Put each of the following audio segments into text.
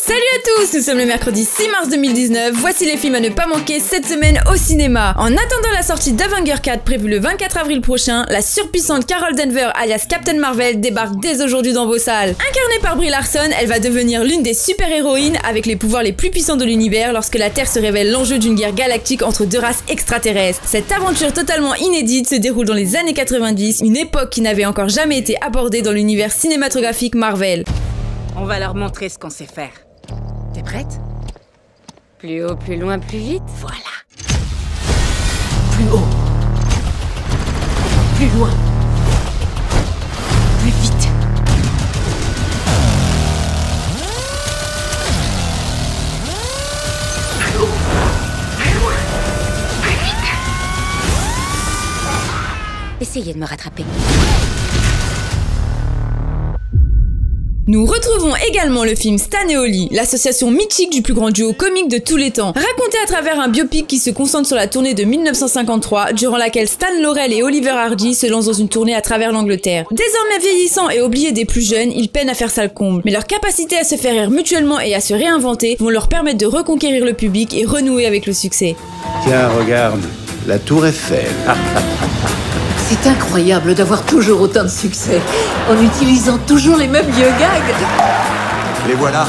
Salut à tous, nous sommes le mercredi 6 mars 2019, voici les films à ne pas manquer cette semaine au cinéma. En attendant la sortie d'Avengers 4 prévue le 24 avril prochain, la surpuissante Carol Danvers alias Captain Marvel débarque dès aujourd'hui dans vos salles. Incarnée par Brie Larson, elle va devenir l'une des super-héroïnes avec les pouvoirs les plus puissants de l'univers lorsque la Terre se révèle l'enjeu d'une guerre galactique entre deux races extraterrestres. Cette aventure totalement inédite se déroule dans les années 90, une époque qui n'avait encore jamais été abordée dans l'univers cinématographique Marvel. On va leur montrer ce qu'on sait faire. T'es prête? Plus haut, plus loin, plus vite. Voilà. Plus haut. Plus loin. Plus vite. Plus haut. Plus loin. Plus vite. Essayez de me rattraper. Nous retrouvons également le film Stan et Ollie, l'association mythique du plus grand duo comique de tous les temps, raconté à travers un biopic qui se concentre sur la tournée de 1953, durant laquelle Stan Laurel et Oliver Hardy se lancent dans une tournée à travers l'Angleterre. Désormais vieillissants et oubliés des plus jeunes, ils peinent à faire ça le comble, mais leur capacité à se faire rire mutuellement et à se réinventer vont leur permettre de reconquérir le public et renouer avec le succès. Tiens, regarde, la tour Eiffel. C'est incroyable d'avoir toujours autant de succès, en utilisant toujours les mêmes vieux gags. Les voilà.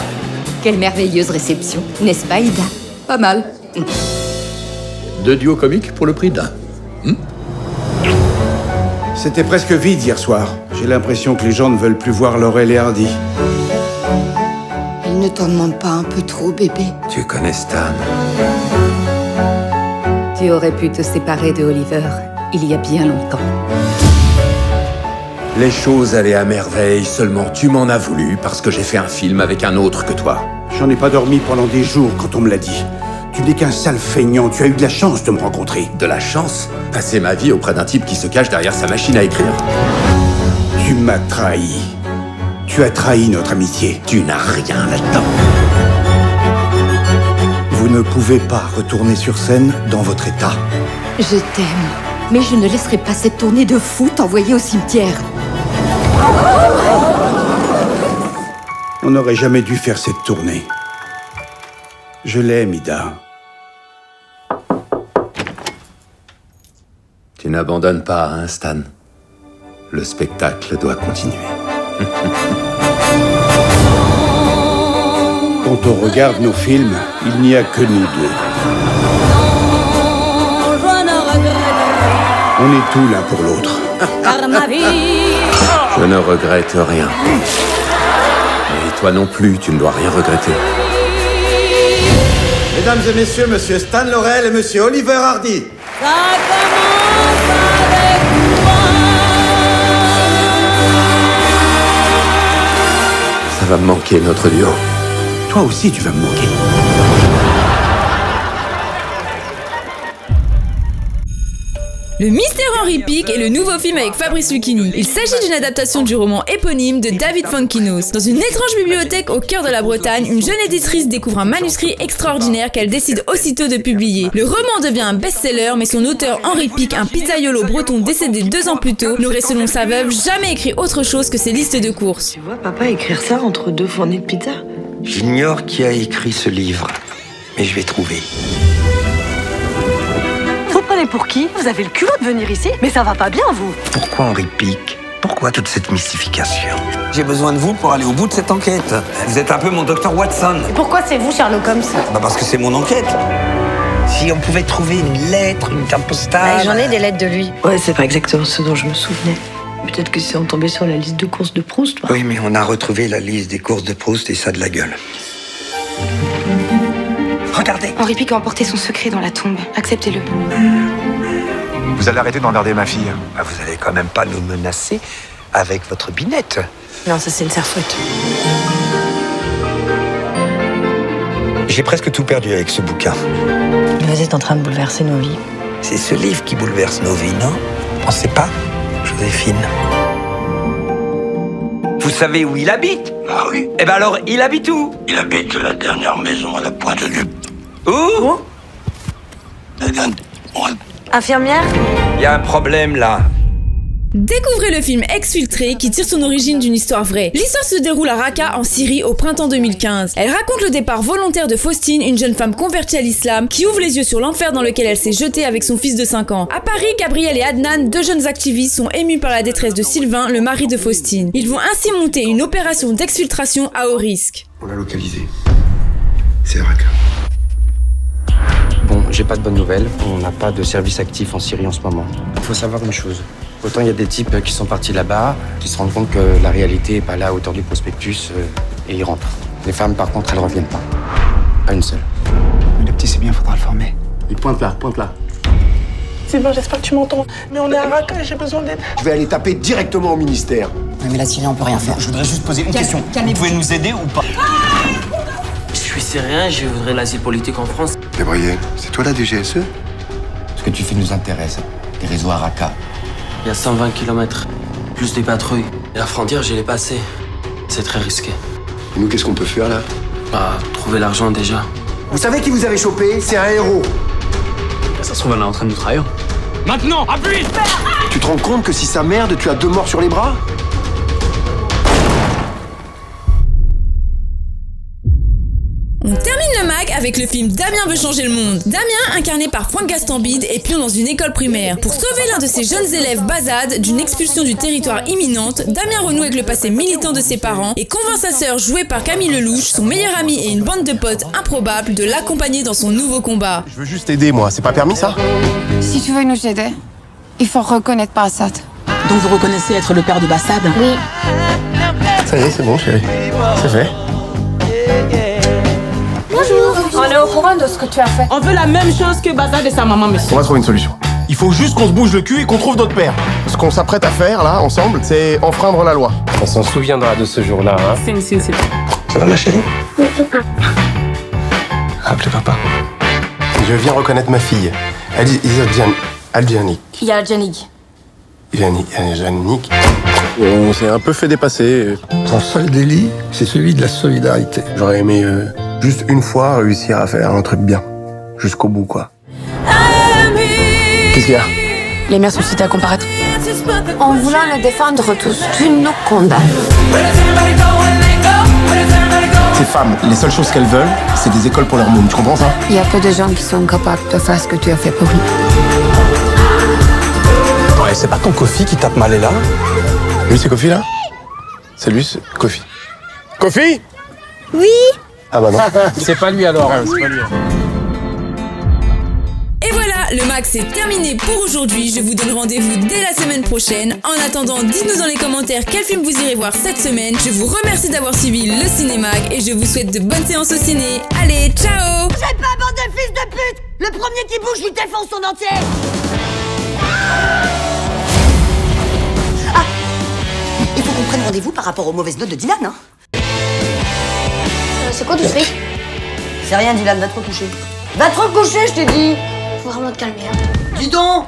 Quelle merveilleuse réception, n'est-ce pas, Ida? Pas mal. 2 duos comiques pour le prix d'un. C'était presque vide hier soir. J'ai l'impression que les gens ne veulent plus voir Laurel et Hardy. Il ne t'en demande pas un peu trop, bébé? Tu connais Stan. Tu aurais pu te séparer de Oliver il y a bien longtemps. Les choses allaient à merveille, seulement tu m'en as voulu parce que j'ai fait un film avec un autre que toi. J'en ai pas dormi pendant des jours quand on me l'a dit. Tu n'es qu'un sale feignant, tu as eu de la chance de me rencontrer. De la chance? Passer ma vie auprès d'un type qui se cache derrière sa machine à écrire. Tu m'as trahi. Tu as trahi notre amitié. Tu n'as rien là-dedans. Vous ne pouvez pas retourner sur scène dans votre état. Je t'aime, mais je ne laisserai pas cette tournée de fou t'envoyer au cimetière. On n'aurait jamais dû faire cette tournée. Je l'aime, Ida. Tu n'abandonnes pas, hein, Stan? Le spectacle doit continuer. Quand on regarde nos films, il n'y a que nous deux. On est tout l'un pour l'autre. Je ne regrette rien. Et toi non plus, tu ne dois rien regretter. Mesdames et messieurs, monsieur Stan Laurel et monsieur Oliver Hardy. Ça va me manquer, notre duo. Toi aussi, tu vas me manquer. Le Mystère Henry Pic est le nouveau film avec Fabrice Lucchini. Il s'agit d'une adaptation du roman éponyme de David Fonkinos. Dans une étrange bibliothèque au cœur de la Bretagne, une jeune éditrice découvre un manuscrit extraordinaire qu'elle décide aussitôt de publier. Le roman devient un best-seller, mais son auteur Henry Pic, un pizzaiolo breton décédé 2 ans plus tôt, n'aurait selon sa veuve jamais écrit autre chose que ses listes de courses. Tu vois papa écrire ça entre 2 fournées de pizza? J'ignore qui a écrit ce livre, mais je vais trouver. Vous prenez pour qui? Vous avez le culot de venir ici? Mais ça va pas bien, vous! Pourquoi Henri Pic? Pourquoi toute cette mystification? J'ai besoin de vous pour aller au bout de cette enquête. Vous êtes un peu mon docteur Watson. Et pourquoi c'est vous, Sherlock Holmes? Parce que c'est mon enquête. Si on pouvait trouver une lettre, une carte postale... J'en ai des lettres de lui. Ouais, c'est pas exactement ce dont je me souvenais. Peut-être que c'est en tombé sur la liste de courses de Proust, toi. Oui, mais on a retrouvé la liste des courses de Proust et ça a de la gueule. Regardez. Henri Pic a emporté son secret dans la tombe. Acceptez-le. Vous allez arrêter d'emmerder ma fille. Vous allez quand même pas nous menacer avec votre binette. Non, ça c'est une serfouette. J'ai presque tout perdu avec ce bouquin. Vous êtes en train de bouleverser nos vies. C'est ce livre qui bouleverse nos vies, non? Pensez pas, Joséphine? Vous savez où il habite? Ah oui. Eh ben alors, il habite où? Il habite la dernière maison à la pointe du... Où? Infirmière? Il y a un problème là. Découvrez le film Exfiltré qui tire son origine d'une histoire vraie. L'histoire se déroule à Raqqa en Syrie au printemps 2015. Elle raconte le départ volontaire de Faustine, une jeune femme convertie à l'islam qui ouvre les yeux sur l'enfer dans lequel elle s'est jetée avec son fils de 5 ans. À Paris, Gabriel et Adnan, deux jeunes activistes, sont émus par la détresse de Sylvain, le mari de Faustine. Ils vont ainsi monter une opération d'exfiltration à haut risque. On l'a localisé. C'est à Raqqa. Bon, j'ai pas de bonnes nouvelles. On n'a pas de service actif en Syrie en ce moment. Il faut savoir une chose. Autant il y a des types qui sont partis là-bas, qui se rendent compte que la réalité est pas là à hauteur du prospectus, et ils rentrent. Les femmes, par contre, elles reviennent pas. Pas une seule. Mais le petit, c'est bien, faudra le former. Il pointe là, pointe là. Sylvain, j'espère que tu m'entends. Mais on est à Raqqa et j'ai besoin d'aide. Je vais aller taper directement au ministère. Mais la Syrie, on peut rien faire. Je voudrais juste poser une question. Vous pouvez nous aider ou pas? Je suis syrien, je voudrais l'asile politique en France. Gabriel, c'est toi la DGSE? Ce que tu fais nous intéresse. Les réseaux à Raqqa. Il y a 120 km, plus des patrouilles. Et la frontière, je l'ai passée. C'est très risqué. Et nous, qu'est-ce qu'on peut faire là? Bah, trouver l'argent déjà. Vous savez qui vous avez chopé? C'est un héros. Ça se trouve, elle est en train de nous trahir. Maintenant, appuie! Tu te rends compte que si ça merde, tu as 2 morts sur les bras? On termine le mag avec le film Damien veut changer le monde. Damien, incarné par Franck Gastambide, est pion dans une école primaire. Pour sauver l'un de ses jeunes élèves Bazad d'une expulsion du territoire imminente, Damien renoue avec le passé militant de ses parents et convainc sa sœur, jouée par Camille Lelouch, son meilleur ami et une bande de potes improbables, de l'accompagner dans son nouveau combat. Je veux juste aider, moi. C'est pas permis, ça? Si tu veux nous aider, il faut reconnaître Bassad. Donc vous reconnaissez être le père de Bassad? Oui. Ça y est, c'est bon, chérie. C'est fait. On est au courant de ce que tu as fait. On veut la même chose que Bassad et sa maman, monsieur. On va trouver une solution. Il faut juste qu'on se bouge le cul et qu'on trouve notre père. Ce qu'on s'apprête à faire, là, ensemble, c'est enfreindre la loi. On s'en souviendra de ce jour-là, hein. C'est. Ça va, ma chérie? Appelez papa. Je viens reconnaître ma fille. Aljanik. Yannick. On s'est un peu fait dépasser. Ton seul délit, c'est celui de la solidarité. J'aurais aimé juste une fois réussir à faire un truc bien. Jusqu'au bout, quoi. Qu'est-ce qu'il y a? Les mères sont citées à comparaître. En voulant le défendre tous, tu nous condamnes. Ces femmes, les seules choses qu'elles veulent, c'est des écoles pour leurs mômes. Tu comprends ça? Il y a peu de gens qui sont capables de faire ce que tu as fait pour lui. Ouais, c'est pas ton Kofi qui tape mal là? Lui, c'est Kofi, là? C'est lui, c'est Kofi. Kofi? Oui. Ah bah non. C'est pas lui alors. C'est pas lui. Et voilà, le mag c'est terminé pour aujourd'hui. Je vous donne rendez-vous dès la semaine prochaine. En attendant, dites-nous dans les commentaires quel film vous irez voir cette semaine. Je vous remercie d'avoir suivi le Cinémag et je vous souhaite de bonnes séances au ciné. Allez, ciao! J'ai pas bande de fils de pute! Le premier qui bouge, lui défonce son entier! Ah! Il faut qu'on prenne rendez-vous par rapport aux mauvaises notes de Dylan, hein? C'est quoi tout ce truc? C'est rien, Dylan, va te recoucher. Va te recoucher, je t'ai dit! Faut vraiment te calmer, hein. Dis donc!